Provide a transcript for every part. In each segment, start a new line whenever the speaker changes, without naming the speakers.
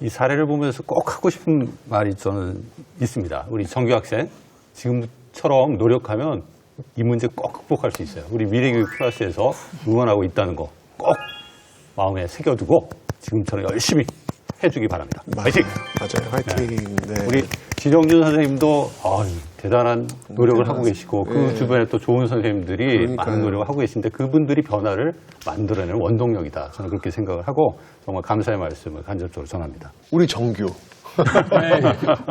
이 사례를 보면서 꼭 하고 싶은 말이 저는 있습니다. 우리 정규 학생 지금처럼 노력하면 이 문제 꼭 극복할 수 있어요. 우리 미래교육 플러스에서 응원하고 있다는 거 꼭 마음에 새겨두고 지금처럼 열심히 해주기 바랍니다. 화이팅!
맞아요. 화이팅. 네.
우리 지정준 선생님도 대단한 노력을 하고 계시고 그
네.
주변에 또 좋은 선생님들이
그러니까요.
많은 노력을 하고 계신데 그분들이 변화를 만들어내는 원동력이다. 저는 그렇게 생각을 하고 정말 감사의 말씀을 간접적으로 전합니다.
우리 정규.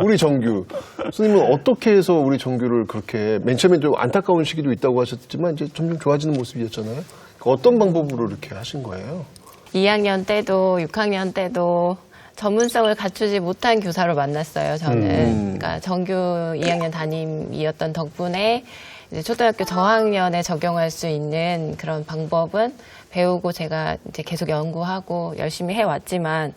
우리 정규. 선생님은 어떻게 해서 우리 정규를 그렇게 맨 처음에 좀 안타까운 시기도 있다고 하셨지만 이제 점점 좋아지는 모습이었잖아요. 어떤 방법으로 이렇게 하신 거예요?
2학년 때도 6학년 때도 전문성을 갖추지 못한 교사로 만났어요, 저는. 그러니까 정규 2학년 담임이었던 덕분에 이제 초등학교 저학년에 적용할 수 있는 그런 방법은 배우고 제가 이제 계속 연구하고 열심히 해왔지만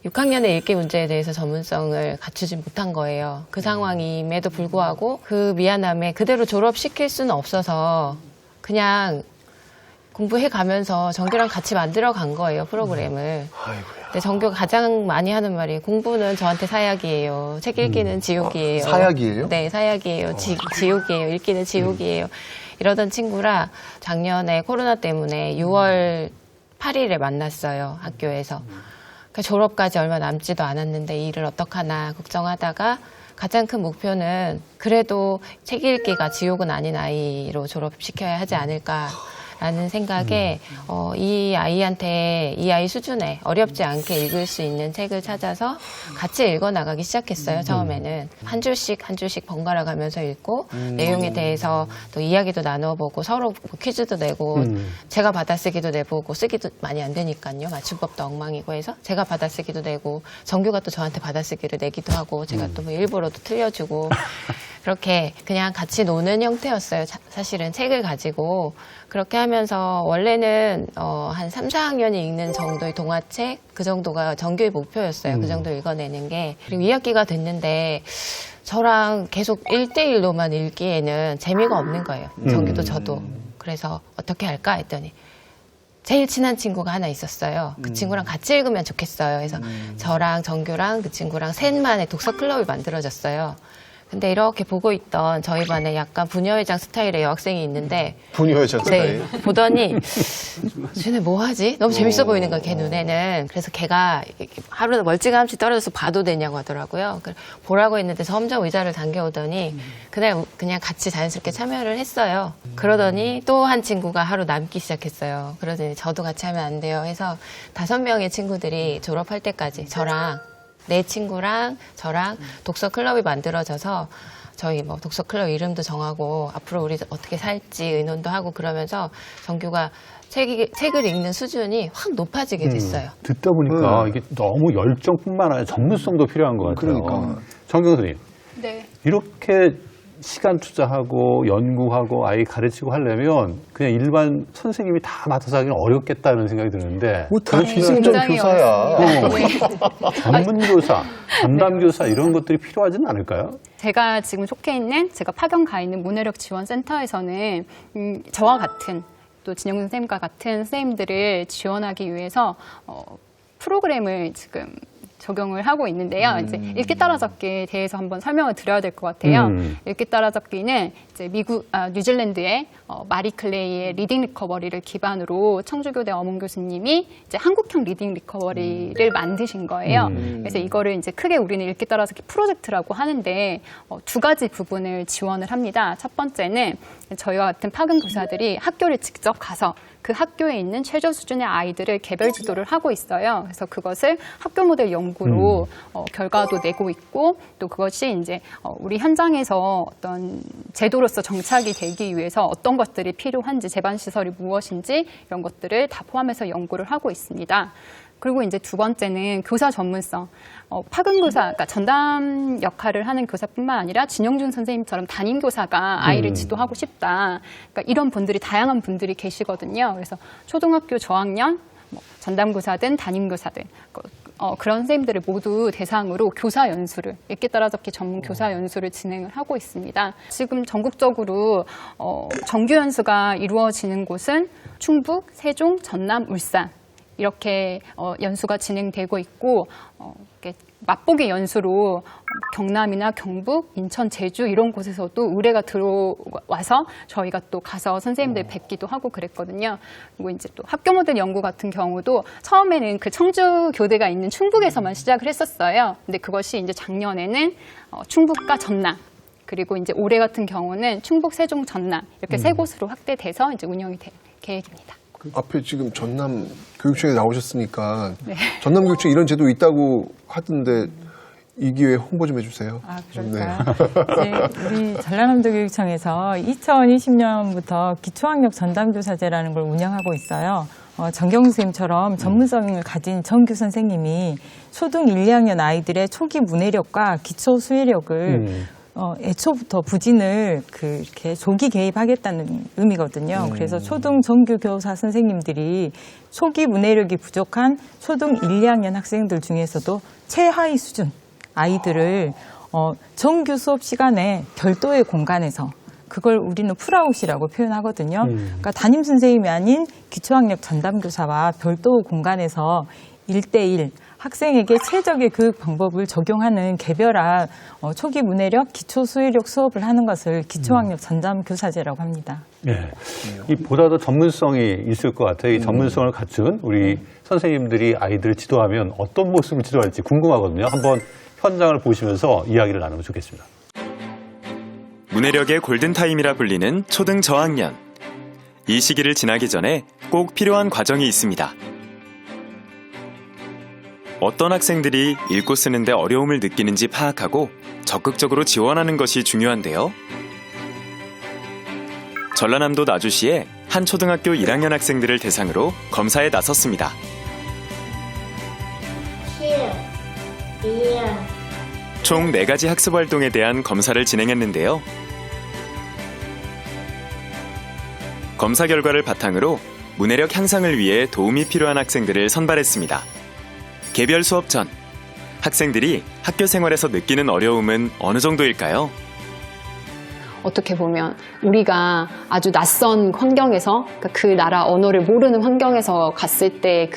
6학년의 읽기 문제에 대해서 전문성을 갖추지 못한 거예요. 그 상황임에도 불구하고 그 미안함에 그대로 졸업시킬 수는 없어서 그냥 공부해 가면서 정규랑 같이 만들어 간 거예요, 프로그램을.
아이고야.
근데 정규가 가장 많이 하는 말이 공부는 저한테 사약이에요. 책 읽기는 지옥이에요.
사약이에요?
네, 사약이에요. 지옥이에요. 읽기는 지옥이에요. 이러던 친구라 작년에 코로나 때문에 6월 8일에 만났어요, 학교에서. 그러니까 졸업까지 얼마 남지도 않았는데 이 일을 어떡하나 걱정하다가 가장 큰 목표는 그래도 책 읽기가 지옥은 아닌 아이로 졸업시켜야 하지 않을까. 라는 생각에 이 아이한테 이 아이 수준에 어렵지 않게 읽을 수 있는 책을 찾아서 같이 읽어나가기 시작했어요. 처음에는 한 줄씩 번갈아 가면서 읽고 내용에 대해서 또 이야기도 나눠보고 서로 뭐 퀴즈도 내고 제가 받아쓰기도 내보고 쓰기도 많이 안 되니까요. 맞춤법도 엉망이고 해서 제가 받아쓰기도 내고 정규가 또 저한테 받아쓰기를 내기도 하고 제가 또 뭐 일부러도 틀려주고 그렇게 그냥 같이 노는 형태였어요. 사실은 책을 가지고 그렇게 하면서 원래는 한 3, 4학년이 읽는 정도의 동화책 그 정도가 정규의 목표였어요. 그 정도 읽어내는 게. 그리고 2학기가 됐는데 저랑 계속 1대1로만 읽기에는 재미가 없는 거예요. 정규도 저도. 그래서 어떻게 할까 했더니 제일 친한 친구가 하나 있었어요. 그 친구랑 같이 읽으면 좋겠어요. 그래서 저랑 정규랑 그 친구랑 셋만의 독서 클럽이 만들어졌어요. 근데 이렇게 보고 있던 저희 반에 약간 부녀회장 스타일의 여학생이 있는데
부녀회장 스타일.
네, 보더니 쟤네 뭐 하지? 너무 재밌어 보이는 거야, 걔 눈에는. 그래서 걔가 하루는 멀찌감치 떨어져서 봐도 되냐고 하더라고요. 보라고 했는데 점점 의자를 당겨오더니 그날 그냥 같이 자연스럽게 참여를 했어요. 그러더니 또 한 친구가 하루 남기 시작했어요. 그러더니 저도 같이 하면 안 돼요 해서 5명의 친구들이 졸업할 때까지 저랑 내 친구랑 저랑 독서 클럽이 만들어져서 저희 뭐 독서 클럽 이름도 정하고 앞으로 우리 어떻게 살지 의논도 하고 그러면서 정규가 책을 읽는 수준이 확 높아지게 됐어요.
듣다 보니까 이게 너무 열정뿐만 아니라 전문성도 필요한 것 같아요.
그러니까.
정경 선생님,
네.
이렇게 시간 투자하고 연구하고 아이 가르치고 하려면 그냥 일반 선생님이 다 맡아서 하기는 어렵겠다는 생각이 드는데
뭐 다 기승전
굉장히
교사야.
전문교사, 전담교사 이런 것들이 필요하지는 않을까요?
제가 지금 속해 있는 제가 파견 가 있는 문해력 지원센터에서는 저와 같은 또 진영준 선생님과 같은 선생님들을 지원하기 위해서 프로그램을 지금 적용을 하고 있는데요. 이제 읽기 따라잡기에 대해서 한번 설명을 드려야 될 것 같아요. 읽기 따라잡기는 이제 뉴질랜드의 마리 클레이의 리딩 리커버리를 기반으로 청주교대 엄은 교수님이 이제 한국형 리딩 리커버리를 만드신 거예요. 그래서 이거를 이제 크게 우리는 읽기 따라잡기 프로젝트라고 하는데 2가지 부분을 지원을 합니다. 첫 번째는 저희와 같은 파견 교사들이 학교를 직접 가서 그 학교에 있는 최저 수준의 아이들을 개별 지도를 하고 있어요. 그래서 그것을 학교 모델 연구로 결과도 내고 있고 또 그것이 이제 우리 현장에서 어떤 제도로서 정착이 되기 위해서 어떤 것들이 필요한지 제반 시설이 무엇인지 이런 것들을 다 포함해서 연구를 하고 있습니다. 그리고 이제 2번째는 교사 전문성. 파견교사, 그러니까 전담 역할을 하는 교사뿐만 아니라 진영준 선생님처럼 담임교사가 아이를 지도하고 싶다. 그러니까 이런 분들이 다양한 분들이 계시거든요. 그래서 초등학교 저학년, 전담교사든 담임교사든 그런 선생님들을 모두 대상으로 교사 연수를, 읽기 따라잡기 전문 교사 연수를 진행을 하고 있습니다. 지금 전국적으로 정규 연수가 이루어지는 곳은 충북, 세종, 전남, 울산 이렇게 연수가 진행되고 있고 이렇게 맛보기 연수로 경남이나 경북, 인천, 제주 이런 곳에서도 의뢰가 들어와서 저희가 또 가서 선생님들 뵙기도 하고 그랬거든요. 그리고 이제 또 학교 모델 연구 같은 경우도 처음에는 그 청주 교대가 있는 충북에서만 시작을 했었어요. 근데 그것이 이제 작년에는 충북과 전남, 그리고 이제 올해 같은 경우는 충북, 세종, 전남 이렇게 세 곳으로 확대돼서 이제 운영이 될 계획입니다.
앞에 지금 전남 교육청에 나오셨으니까
네.
전남 교육청 이런 제도 있다고 하던데 이 기회에 홍보 좀 해주세요.
아, 그럴까요? 네, 우리 전라남도 교육청에서 2020년부터 기초학력 전담교사제라는 걸 운영하고 있어요. 정경 선생님처럼 전문성을 가진 정규 선생님이 초등 1, 2학년 아이들의 초기 문해력과 기초 수해력을 애초부터 부진을 이렇게 조기 개입하겠다는 의미거든요. 그래서 초등 정규 교사 선생님들이 초기 문해력이 부족한 초등 1, 2학년 학생들 중에서도 최하위 수준 아이들을 정규 수업 시간에 별도의 공간에서 그걸 우리는 풀아웃이라고 표현하거든요. 그러니까 담임 선생님이 아닌 기초학력 전담교사와 별도 공간에서 1대1 학생에게 최적의 교육 방법을 적용하는 개별화 초기 문해력, 기초 수해력 수업을 하는 것을 기초학력 전담교사제라고 합니다.
네. 이 보다 더 전문성이 있을 것 같아요. 이 전문성을 갖춘 우리 선생님들이 아이들을 지도하면 어떤 모습을 지도할지 궁금하거든요. 한번 현장을 보시면서 이야기를 나누면 좋겠습니다.
문해력의 골든타임이라 불리는 초등 저학년. 이 시기를 지나기 전에 꼭 필요한 과정이 있습니다. 어떤 학생들이 읽고 쓰는데 어려움을 느끼는지 파악하고 적극적으로 지원하는 것이 중요한데요. 전라남도 나주시의 한 초등학교 1학년 학생들을 대상으로 검사에 나섰습니다. 총 4가지 학습 활동에 대한 검사를 진행했는데요. 검사 결과를 바탕으로 문해력 향상을 위해 도움이 필요한 학생들을 선발했습니다. 개별 수업 전, 학생들이 학교 생활에서 느끼는 어려움은 어느 정도일까요?
어떻게 보면 우리가 아주 낯선 환경에서 그 나라 언어를 모르는 환경에서 갔을 때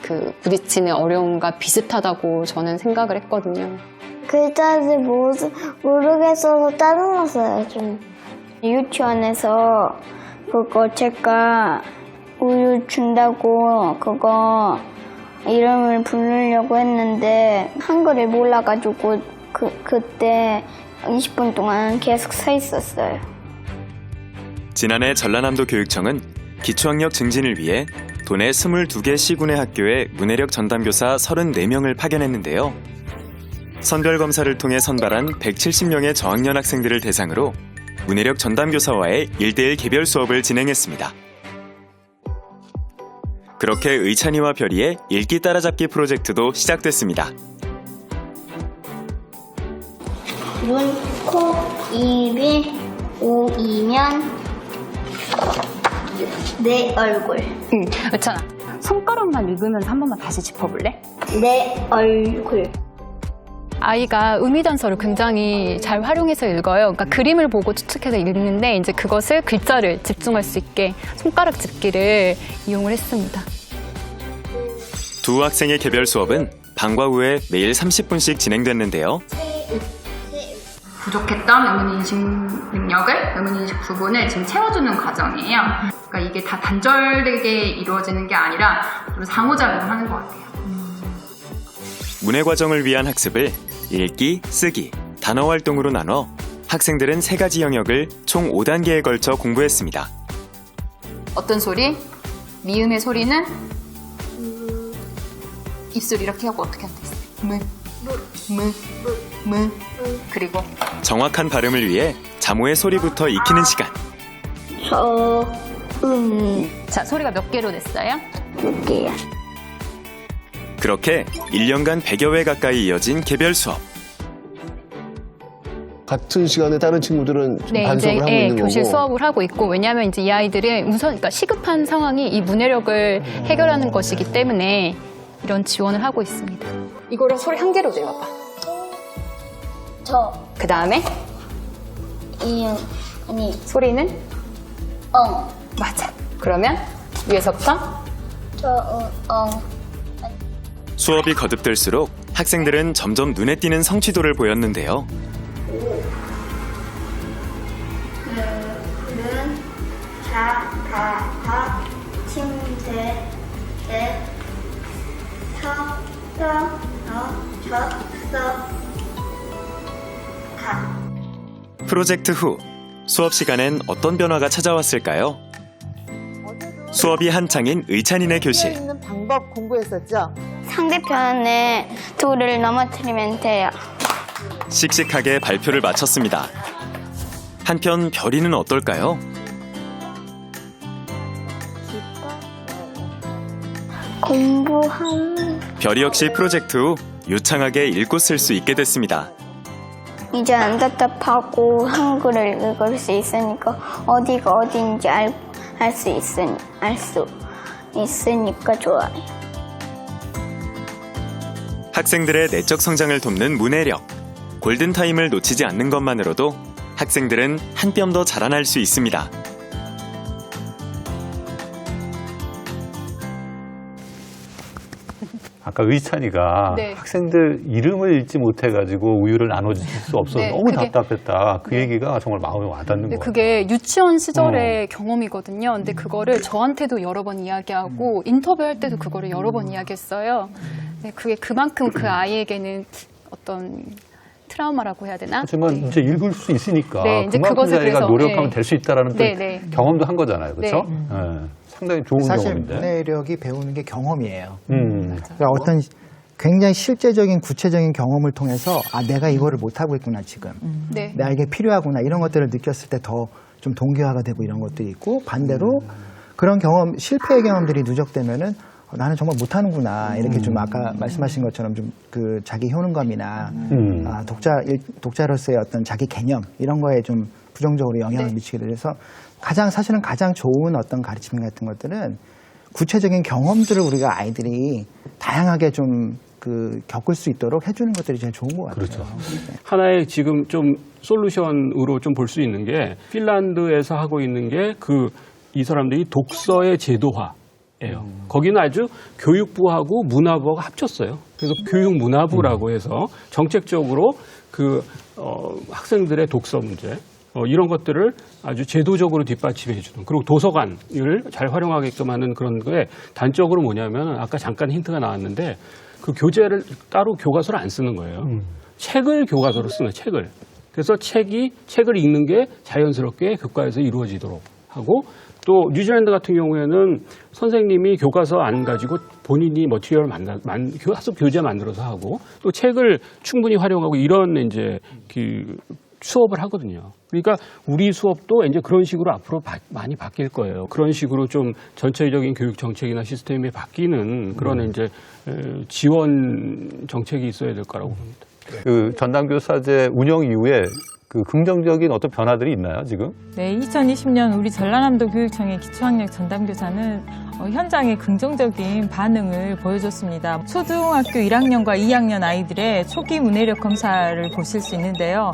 그 부딪히는 어려움과 비슷하다고 저는 생각을 했거든요.
글자를 모르겠어서 짜증났어요, 좀. 유치원에서 그거 제가 우유 준다고 그거 이름을 부르려고 했는데 한글을 몰라가지고 그때 20분 동안 계속 서 있었어요.
지난해 전라남도 교육청은 기초학력 증진을 위해 도내 22개 시군의 학교에 문해력 전담교사 34명을 파견했는데요. 선별검사를 통해 선발한 170명의 저학년 학생들을 대상으로 문해력 전담교사와의 1대1 개별 수업을 진행했습니다. 그렇게 의찬이와 별이의 읽기 따라잡기 프로젝트도 시작됐습니다.
눈, 코, 입이 오이면 내 얼굴.
의찬아, 손가락만 읽으면서 한 번만 다시 짚어볼래?
내 얼굴.
아이가 의미단서를 굉장히 잘 활용해서 읽어요. 그러니까 그림을 보고 추측해서 읽는데 이제 그것을 글자를 집중할 수 있게 손가락 집기를 이용을 했습니다.
두 학생의 개별 수업은 방과 후에 매일 30분씩 진행됐는데요.
부족했던 의문인식 능력을, 의문인식 부분을 지금 채워주는 과정이에요. 그러니까 이게 다 단절되게 이루어지는 게 아니라 좀 상호작용을 하는 것 같아요.
문해 과정을 위한 학습을 읽기, 쓰기, 단어 활동으로 나눠 학생들은 3가지 영역을 총 5단계에 걸쳐 공부했습니다.
어떤 소리? 미음의 소리는 입술 이렇게 하고 어떻게 한다 했어요? 그리고
정확한 발음을 위해 자모의 소리부터 익히는 시간.
자, 소리가 몇 개로 됐어요?
6개야.
그렇게 1년간 100여 회 가까이 이어진 개별 수업.
같은 시간에 다른 친구들은
네,
반수업을
이제
하고 있는 거고.
교실 수업을 하고 있고 왜냐하면 이제 이 아이들은 우선 그러니까 시급한 상황이 이 문해력을 해결하는 것이기 때문에 이런 지원을 하고 있습니다.
이거를 소리 한 개로 내봐봐. 그 다음에
아니
소리는
엉.
맞아. 그러면 위에서부터
수업이 거듭될수록 학생들은 점점 눈에 띄는 성취도를 보였는데요.
침대,
프로젝트 후 수업 시간엔 어떤 변화가 찾아왔을까요? 수업이 한창인 의찬이네 교실.
있는 방법 공부했었죠.
상대편에 돌을 넘어뜨리면 돼요.
씩씩하게 발표를 마쳤습니다. 한편 별이는 어떨까요?
공부한
별이 역시 프로젝트 후 유창하게 읽고 쓸 수 있게 됐습니다.
이제 안 답답하고 한글을 읽을 수 있으니까 어디가 어딘지 알 수 있으니까 좋아요.
학생들의 내적 성장을 돕는 문해력. 골든타임을 놓치지 않는 것만으로도 학생들은 한 뼘 더 자라날 수 있습니다.
아까 의찬이가
네.
학생들 이름을 읽지 못해가지고 우유를 나눠줄 수 없어서
네,
너무
그게-
답답했다. 그 얘기가 정말 마음에 와닿는
근데
거예요.
그게 유치원 시절의 경험이거든요. 근데 그거를 저한테도 여러 번 이야기하고 인터뷰할 때도 그거를 여러 번 이야기했어요. 근데 그게 그만큼 그 아이에게는 어떤 트라우마라고 해야 되나?
하지만
네.
이제 읽을 수 있으니까
네, 이제
그만큼
그것을
자기가
그래서,
노력하면
네.
될 수 있다라는 또
네, 네.
경험도 한 거잖아요. 그렇죠?
네.
상당히 좋은
사실
경험인데.
문해력이 배우는 게 경험이에요.
그러니까
어떤 굉장히 실제적인 구체적인 경험을 통해서 아 내가 이거를 못하고 있구나 지금.
네.
나에게 필요하구나 이런 것들을 느꼈을 때 더 좀 동기화가 되고 이런 것들이 있고 반대로 그런 경험 실패의 경험들이 누적되면은 나는 정말 못하는구나 이렇게 좀 아까 말씀하신 것처럼 좀 그 자기 효능감이나 독자로서의 어떤 자기 개념 이런 거에 좀 부정적으로 영향을 미치게 돼서 사실은 가장 좋은 어떤 가르침 같은 것들은 구체적인 경험들을 우리가 아이들이 다양하게 좀 겪을 수 있도록 해주는 것들이 제일 좋은 것 같아요.
그렇죠.
하나의 지금 좀 솔루션으로 좀 볼 수 있는 게 핀란드에서 하고 있는 게 이 사람들이 독서의 제도화예요. 거기는 아주 교육부하고 문화부가 합쳤어요. 그래서 교육문화부라고 해서 정책적으로 학생들의 독서 문제 이런 것들을 아주 제도적으로 뒷받침해 주는 그리고 도서관을 잘 활용하게끔 하는 그런 거에 단적으로 뭐냐면 아까 잠깐 힌트가 나왔는데 그 교재를 따로 교과서를 안 쓰는 거예요. 책을 교과서로 쓰는 책을. 그래서 책을 읽는 게 자연스럽게 교과에서 이루어지도록 하고 또 뉴질랜드 같은 경우에는 선생님이 교과서 안 가지고 본인이 머티리얼 학습 교재 만들어서 하고 또 책을 충분히 활용하고 이런 이제 수업을 하거든요. 그러니까 우리 수업도 이제 그런 식으로 앞으로 많이 바뀔 거예요. 그런 식으로 좀 전체적인 교육 정책이나 시스템이 바뀌는 그런 이제 지원 정책이 있어야 될 거라고 봅니다.
그 전담교사제 운영 이후에 그 긍정적인 어떤 변화들이 있나요, 지금?
네, 2020년 우리 전라남도 교육청의 기초학력 전담교사는 현장에 긍정적인 반응을 보여줬습니다. 초등학교 1학년과 2학년 아이들의 초기 문해력 검사를 보실 수 있는데요.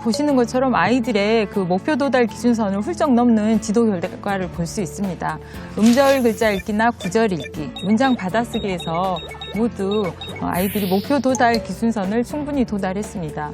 보시는 것처럼 아이들의 그 목표 도달 기준선을 훌쩍 넘는 지도 결과를 볼 수 있습니다. 음절 글자 읽기나 구절 읽기, 문장 받아쓰기에서 모두 아이들이 목표 도달 기준선을 충분히 도달했습니다.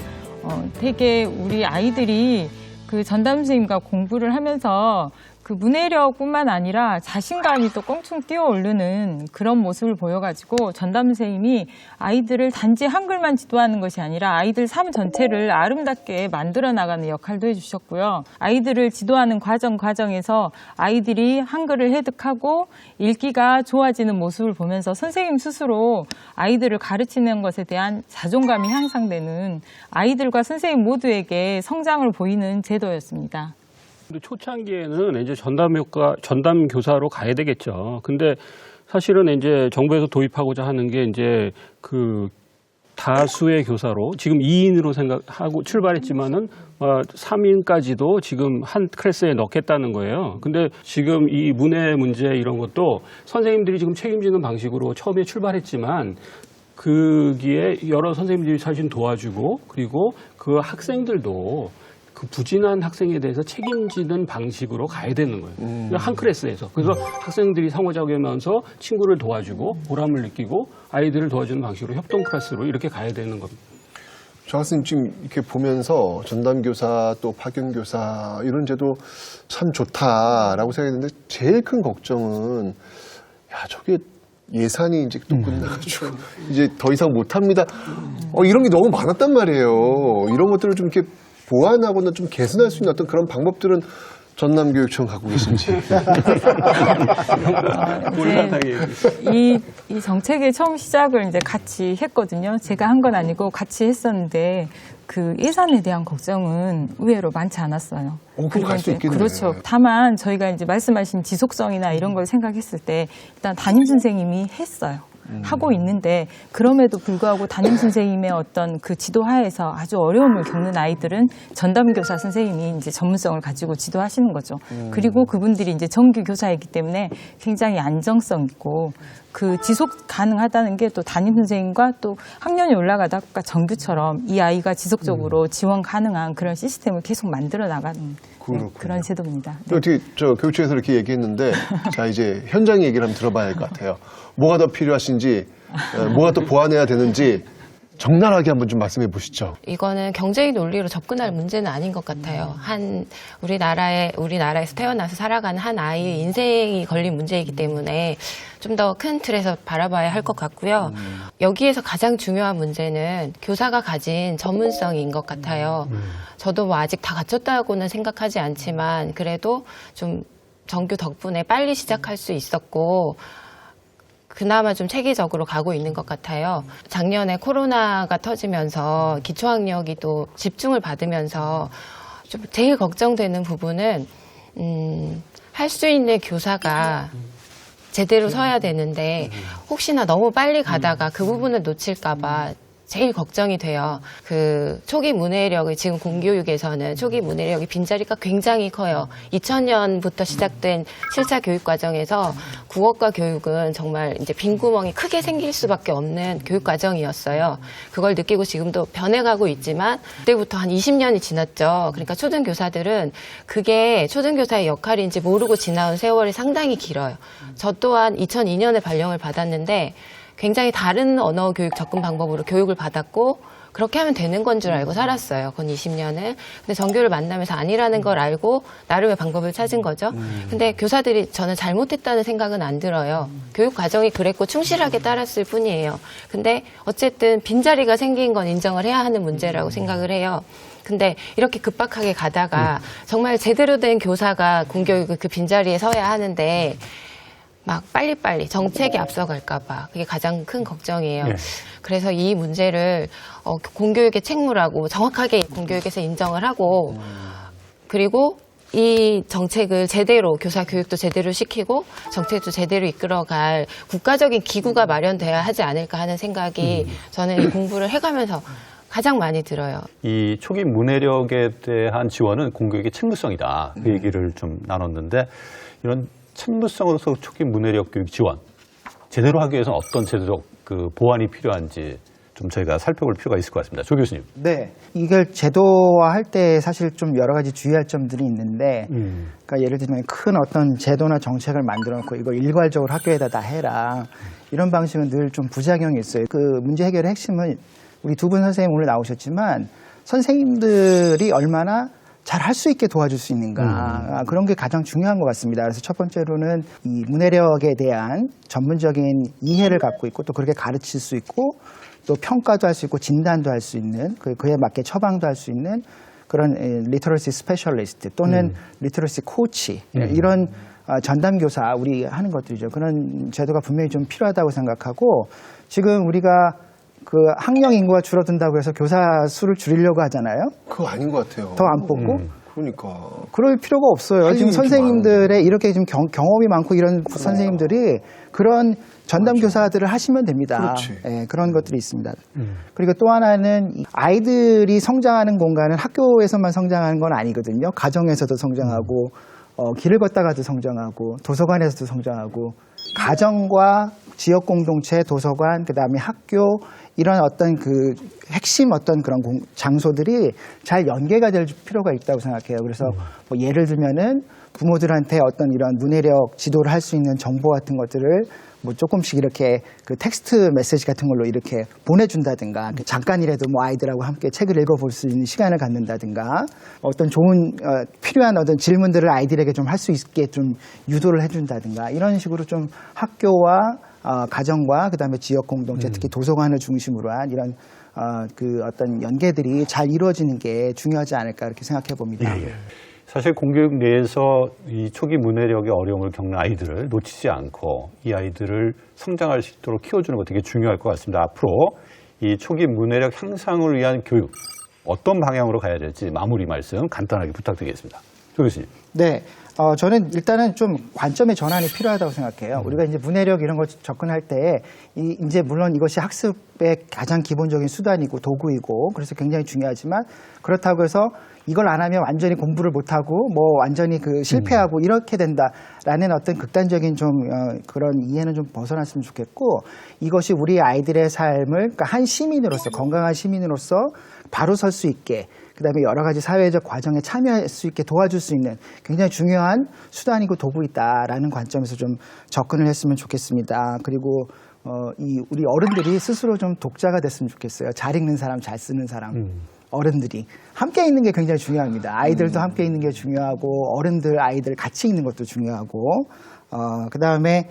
되게 우리 아이들이 그 전담 선생님과 공부를 하면서 그 문해력뿐만 아니라 자신감이 또 껑충 뛰어오르는 그런 모습을 보여가지고 전담 선생님이 아이들을 단지 한글만 지도하는 것이 아니라 아이들 삶 전체를 아름답게 만들어 나가는 역할도 해주셨고요. 아이들을 지도하는 과정에서 아이들이 한글을 획득하고 읽기가 좋아지는 모습을 보면서 선생님 스스로 아이들을 가르치는 것에 대한 자존감이 향상되는 아이들과 선생님 모두에게 성장을 보이는 제도였습니다.
근데 초창기에는 이제 전담 교사로 가야 되겠죠. 근데 사실은 이제 정부에서 도입하고자 하는 게 이제 그 다수의 교사로 지금 2인으로 생각하고 출발했지만은 3인까지도 지금 한 클래스에 넣겠다는 거예요. 근데 지금 이 문해 문제 이런 것도 선생님들이 지금 책임지는 방식으로 처음에 출발했지만 거기에 여러 선생님들이 사실 도와주고 그리고 그 학생들도 그 부진한 학생에 대해서 책임지는 방식으로 가야 되는 거예요. 그러니까 한 클래스에서. 그래서 학생들이 상호작용하면서 친구를 도와주고 보람을 느끼고 아이들을 도와주는 방식으로 협동 클래스로 이렇게 가야 되는 겁니다.
저 학생 지금 이렇게 보면서 전담교사 또 파견교사 이런 제도 참 좋다라고 생각했는데 제일 큰 걱정은 저게 예산이 이제 또 끝나가지고 이제 더 이상 못합니다. 이런 게 너무 많았단 말이에요. 이런 것들을 좀 이렇게 보완하거나 좀 개선할 수 있는 어떤 그런 방법들은 전남교육청 갖고 계신지.
이 정책의 처음 시작을 이제 같이 했거든요. 제가 한 건 아니고 같이 했었는데 그 예산에 대한 걱정은 의외로 많지 않았어요.
그럼 갈 수 있겠네요.
그렇죠. 다만 저희가 이제 말씀하신 지속성이나 이런 걸 생각했을 때 일단 담임 선생님이 했어요. 하고 있는데 그럼에도 불구하고 담임 선생님의 어떤 그 지도하에서 아주 어려움을 겪는 아이들은 전담교사 선생님이 이제 전문성을 가지고 지도하시는 거죠. 그리고 그분들이 이제 정규 교사이기 때문에 굉장히 안정성 있고 그 지속 가능하다는 게 또 담임 선생님과 또 학년이 올라가다가 정규처럼 이 아이가 지속적으로 지원 가능한 그런 시스템을 계속 만들어 나가는 그런 제도입니다. 네.
어떻게 교육청에서 이렇게 얘기했는데 자 이제 현장 얘기를 한번 들어봐야 할 것 같아요. 뭐가 더 필요하신지, 뭐가 더 보완해야 되는지 적나라하게 한번 좀 말씀해 보시죠.
이거는 경제의 논리로 접근할 문제는 아닌 것 같아요. 우리나라에서 태어나서 살아가는 한 아이의 인생이 걸린 문제이기 때문에 좀 더 큰 틀에서 바라봐야 할 것 같고요. 여기에서 가장 중요한 문제는 교사가 가진 전문성인 것 같아요. 저도 뭐 아직 다 갖췄다고는 생각하지 않지만 그래도 좀 정규 덕분에 빨리 시작할 수 있었고 그나마 좀 체계적으로 가고 있는 것 같아요. 작년에 코로나가 터지면서 기초학력이 또 집중을 받으면서 좀 제일 걱정되는 부분은 할 수 있는 교사가 제대로 서야 되는데 혹시나 너무 빨리 가다가 그 부분을 놓칠까 봐 제일 걱정이 돼요. 그 초기 문해력을 지금 공교육에서는 초기 문해력이 빈자리가 굉장히 커요. 2000년부터 시작된 7차 교육 과정에서 국어과 교육은 정말 이제 빈구멍이 크게 생길 수밖에 없는 교육 과정이었어요. 그걸 느끼고 지금도 변해가고 있지만 그때부터 한 20년이 지났죠. 그러니까 초등교사들은 그게 초등교사의 역할인지 모르고 지나온 세월이 상당히 길어요. 저 또한 2002년에 발령을 받았는데 굉장히 다른 언어 교육 접근 방법으로 교육을 받았고 그렇게 하면 되는 건 줄 알고 살았어요. 그 20년을. 근데 정교를 만나면서 아니라는 걸 알고 나름의 방법을 찾은 거죠. 근데 교사들이 저는 잘못했다는 생각은 안 들어요. 교육 과정이 그랬고 충실하게 따랐을 뿐이에요. 근데 어쨌든 빈자리가 생긴 건 인정을 해야 하는 문제라고 생각을 해요. 근데 이렇게 급박하게 가다가 정말 제대로 된 교사가 공교육의 그 빈자리에 서야 하는데 막 빨리빨리 정책이 앞서갈까봐 그게 가장 큰 걱정이에요. 네. 그래서 이 문제를 공교육의 책무라고 정확하게 공교육에서 인정을 하고 그리고 이 정책을 제대로 교사 교육도 제대로 시키고 정책도 제대로 이끌어갈 국가적인 기구가 마련돼야 하지 않을까 하는 생각이 저는 이 공부를 해가면서 가장 많이 들어요.
이 초기 문해력에 대한 지원은 공교육의 책무성이다. 그 얘기를 좀 나눴는데 이런 책무성으로서 초기 문해력 교육 지원 제대로 하기 위해서는 어떤 제도적 그 보완이 필요한지 좀 저희가 살펴볼 필요가 있을 것 같습니다. 조 교수님.
네, 이걸 제도화할 때 사실 좀 여러 가지 주의할 점들이 있는데, 그러니까 예를 들면 큰 어떤 제도나 정책을 만들어놓고 이걸 일괄적으로 학교에다 다 해라 이런 방식은 늘 좀 부작용이 있어요. 그 문제 해결의 핵심은 우리 두 분 선생님 오늘 나오셨지만 선생님들이 얼마나 잘 할 수 있게 도와줄 수 있는가 그런 게 가장 중요한 것 같습니다. 그래서 첫 번째로는 이 문해력에 대한 전문적인 이해를 갖고 있고 또 그렇게 가르칠 수 있고 또 평가도 할 수 있고 진단도 할 수 있는 그에 맞게 처방도 할 수 있는 그런 리터러시 스페셜리스트 또는 리터러시 코치 이런 전담교사 우리 하는 것들이죠. 그런 제도가 분명히 좀 필요하다고 생각하고 지금 우리가 그 학령 인구가 줄어든다고 해서 교사 수를 줄이려고 하잖아요.
그거 아닌 것 같아요.
더 안 뽑고.
그러니까.
그럴 필요가 없어요. 지금 선생님들의 이렇게 좀 경험이 많고 이런 선생님들이 그런 전담 교사들을 하시면 됩니다. 네, 그런 것들이 있습니다. 그리고 또 하나는 아이들이 성장하는 공간은 학교에서만 성장하는 건 아니거든요. 가정에서도 성장하고 길을 걷다가도 성장하고 도서관에서도 성장하고 가정과 지역 공동체, 도서관, 그다음에 학교 이런 어떤 그 핵심 어떤 그런 장소들이 잘 연계가 될 필요가 있다고 생각해요. 그래서 뭐 예를 들면은 부모들한테 어떤 이런 문해력 지도를 할 수 있는 정보 같은 것들을 뭐 조금씩 이렇게 그 텍스트 메시지 같은 걸로 이렇게 보내준다든가 잠깐이라도 뭐 아이들하고 함께 책을 읽어볼 수 있는 시간을 갖는다든가 어떤 좋은 필요한 어떤 질문들을 아이들에게 좀 할 수 있게 좀 유도를 해준다든가 이런 식으로 좀 학교와 가정과 그다음에 지역 공동체 특히 도서관을 중심으로 한 이런 그 어떤 연계들이 잘 이루어지는 게 중요하지 않을까 이렇게 생각해 봅니다.
예. 사실 공교육 내에서 이 초기 문해력의 어려움을 겪는 아이들을 놓치지 않고 이 아이들을 성장할 수 있도록 키워주는 것 되게 중요할 것 같습니다. 앞으로 이 초기 문해력 향상을 위한 교육 어떤 방향으로 가야 될지 마무리 말씀 간단하게 부탁드리겠습니다. 조 교수님.
네. 저는 일단은 좀 관점의 전환이 필요하다고 생각해요. 우리가 이제 문해력 이런 걸 접근할 때, 이제 물론 이것이 학습의 가장 기본적인 수단이고 도구이고, 그래서 굉장히 중요하지만, 그렇다고 해서 이걸 안 하면 완전히 공부를 못하고, 뭐 완전히 그 실패하고 이렇게 된다라는 어떤 극단적인 좀 그런 이해는 좀 벗어났으면 좋겠고, 이것이 우리 아이들의 삶을, 그러니까 한 시민으로서, 건강한 시민으로서 바로 설 수 있게, 그다음에 여러 가지 사회적 과정에 참여할 수 있게 도와줄 수 있는 굉장히 중요한 수단이고 도구이다라는 관점에서 좀 접근을 했으면 좋겠습니다. 그리고 우리 어른들이 스스로 좀 독자가 됐으면 좋겠어요. 잘 읽는 사람, 잘 쓰는 사람. 어른들이 함께 있는 게 굉장히 중요합니다. 아이들도 함께 있는 게 중요하고 어른들, 아이들 같이 있는 것도 중요하고 그다음에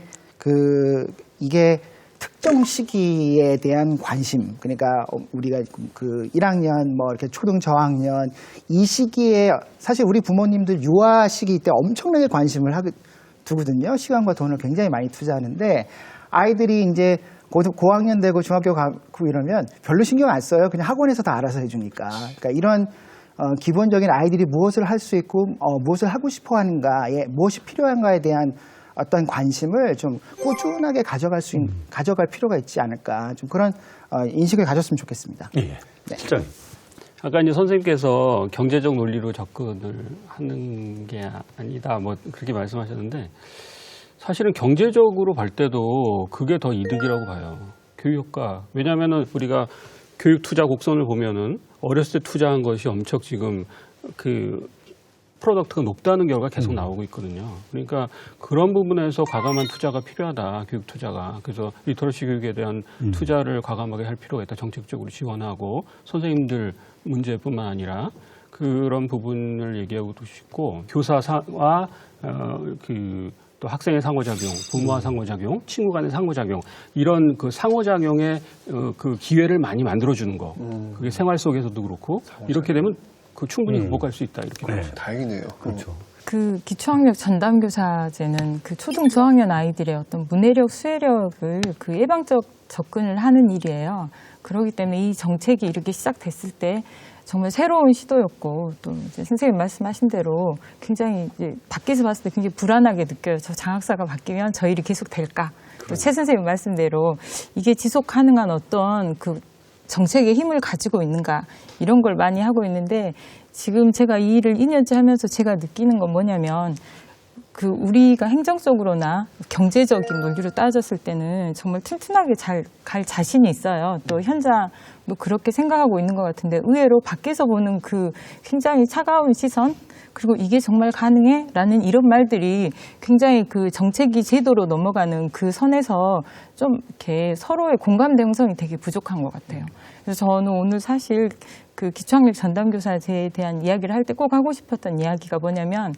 이게 특정 시기에 대한 관심, 그러니까 우리가 그 1학년 뭐 이렇게 초등 저학년 이 시기에 사실 우리 부모님들 유아 시기 때 엄청나게 관심을 두거든요. 시간과 돈을 굉장히 많이 투자하는데 아이들이 이제 고학년 되고 중학교 가고 이러면 별로 신경 안 써요. 그냥 학원에서 다 알아서 해주니까. 그러니까 이런 기본적인 아이들이 무엇을 할 수 있고 무엇을 하고 싶어 하는가에 무엇이 필요한가에 대한 어떤 관심을 좀 꾸준하게 가져갈 필요가 있지 않을까. 좀 그런 인식을 가졌으면 좋겠습니다.
예.
네.
실장님.
아까 이제 선생님께서 경제적 논리로 접근을 하는 게 아니다, 뭐 그렇게 말씀하셨는데 사실은 경제적으로 볼 때도 그게 더 이득이라고 봐요. 교육 효과. 왜냐하면은 우리가 교육 투자 곡선을 보면은 어렸을 때 투자한 것이 엄청 지금 그 프로덕트가 높다는 결과가 계속 나오고 있거든요. 그러니까 그런 부분에서 과감한 투자가 필요하다, 교육 투자가. 그래서 리터러시 교육에 대한 투자를 과감하게 할 필요가 있다. 정책적으로 지원하고 선생님들 문제뿐만 아니라 그런 부분을 얘기하고도 싶고 교사와 또 학생의 상호작용, 부모와 상호작용, 친구 간의 상호작용 이런 그 상호작용의 그 기회를 많이 만들어주는 거. 그게 생활 속에서도 그렇고 이렇게 되면 그 충분히 극복할 수 있다 이렇게
네, 다행이네요.
그렇죠.
그 기초학력 전담교사제는 그 초등 저학년 아이들의 어떤 문해력, 수해력을 그 예방적 접근을 하는 일이에요. 그렇기 때문에 이 정책이 이렇게 시작됐을 때 정말 새로운 시도였고 또 이제 선생님 말씀하신 대로 굉장히 이제 밖에서 봤을 때 굉장히 불안하게 느껴요. 저 장학사가 바뀌면 저 일이 계속 될까? 또 최 선생님 말씀대로 이게 지속 가능한 어떤 그 정책의 힘을 가지고 있는가 이런 걸 많이 하고 있는데 지금 제가 이 일을 2년째 하면서 제가 느끼는 건 뭐냐면 그 우리가 행정적으로나 경제적인 논리로 따졌을 때는 정말 튼튼하게 잘 갈 자신이 있어요. 또 현장도 그렇게 생각하고 있는 것 같은데 의외로 밖에서 보는 그 굉장히 차가운 시선 그리고 이게 정말 가능해? 라는 이런 말들이 굉장히 그 정책이 제도로 넘어가는 그 선에서 좀 이렇게 서로의 공감대 형성이 되게 부족한 것 같아요. 그래서 저는 오늘 사실 그 기초학력 전담교사제에 대한 이야기를 할 때 꼭 하고 싶었던 이야기가 뭐냐면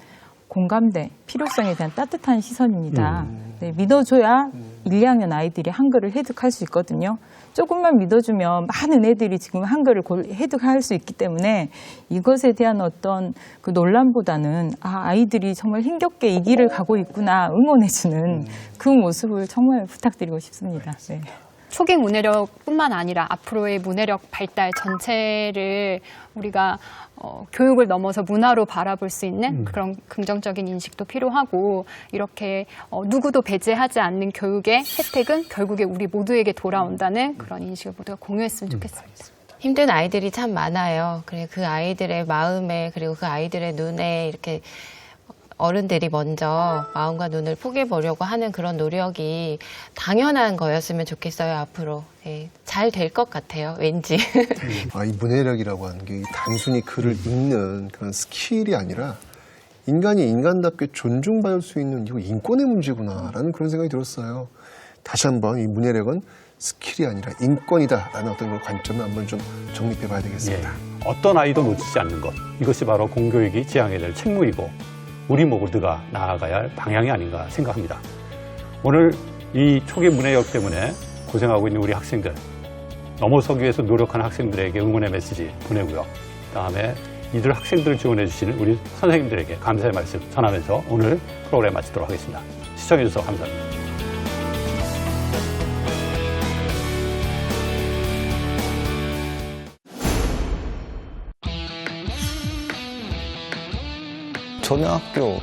공감대, 필요성에 대한 따뜻한 시선입니다. 네, 믿어줘야 1, 2학년 아이들이 한글을 획득할 수 있거든요. 조금만 믿어주면 많은 애들이 지금 한글을 획득할 수 있기 때문에 이것에 대한 어떤 그 논란보다는 아이들이 정말 힘겹게 이 길을 가고 있구나 응원해주는 그 모습을 정말 부탁드리고 싶습니다. 네.
초기 문해력뿐만 아니라 앞으로의 문해력 발달 전체를 우리가 교육을 넘어서 문화로 바라볼 수 있는 그런 긍정적인 인식도 필요하고 이렇게 누구도 배제하지 않는 교육의 혜택은 결국에 우리 모두에게 돌아온다는 그런 인식을 모두가 공유했으면 좋겠습니다.
힘든 아이들이 참 많아요. 그래 그 아이들의 마음에 그리고 그 아이들의 눈에 이렇게 어른들이 먼저 마음과 눈을 포개보려고 하는 그런 노력이 당연한 거였으면 좋겠어요, 앞으로. 예, 잘 될 것 같아요, 왠지.
이 문해력이라고 하는 게 단순히 글을 읽는 그런 스킬이 아니라 인간이 인간답게 존중받을 수 있는 이거 인권의 문제구나라는 그런 생각이 들었어요. 다시 한번 이 문해력은 스킬이 아니라 인권이다라는 어떤 그런 관점을 한번 좀 정립해 봐야 되겠습니다.
어떤 아이도 놓치지 않는 것. 이것이 바로 공교육이 지향해야 될 책무이고 우리 모두가 나아가야 할 방향이 아닌가 생각합니다. 오늘 이 초기 문해력 때문에 고생하고 있는 우리 학생들, 넘어서기 위해서 노력하는 학생들에게 응원의 메시지 보내고요. 다음에 이들 학생들을 지원해 주시는 우리 선생님들에게 감사의 말씀 전하면서 오늘 프로그램 마치도록 하겠습니다. 시청해 주셔서 감사합니다.
초등학교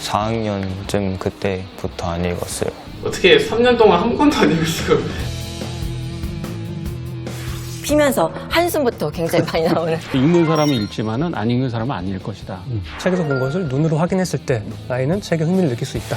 4학년쯤 그때부터 안 읽었어요.
어떻게 3년 동안 한 권도 안 읽었어요?
피면서 한숨부터 굉장히 많이 나오는.
읽는 사람은 읽지만은 안 읽는 사람은 안 읽을 것이다.
책에서 본 것을 눈으로 확인했을 때 아이는 책에 흥미를 느낄 수 있다.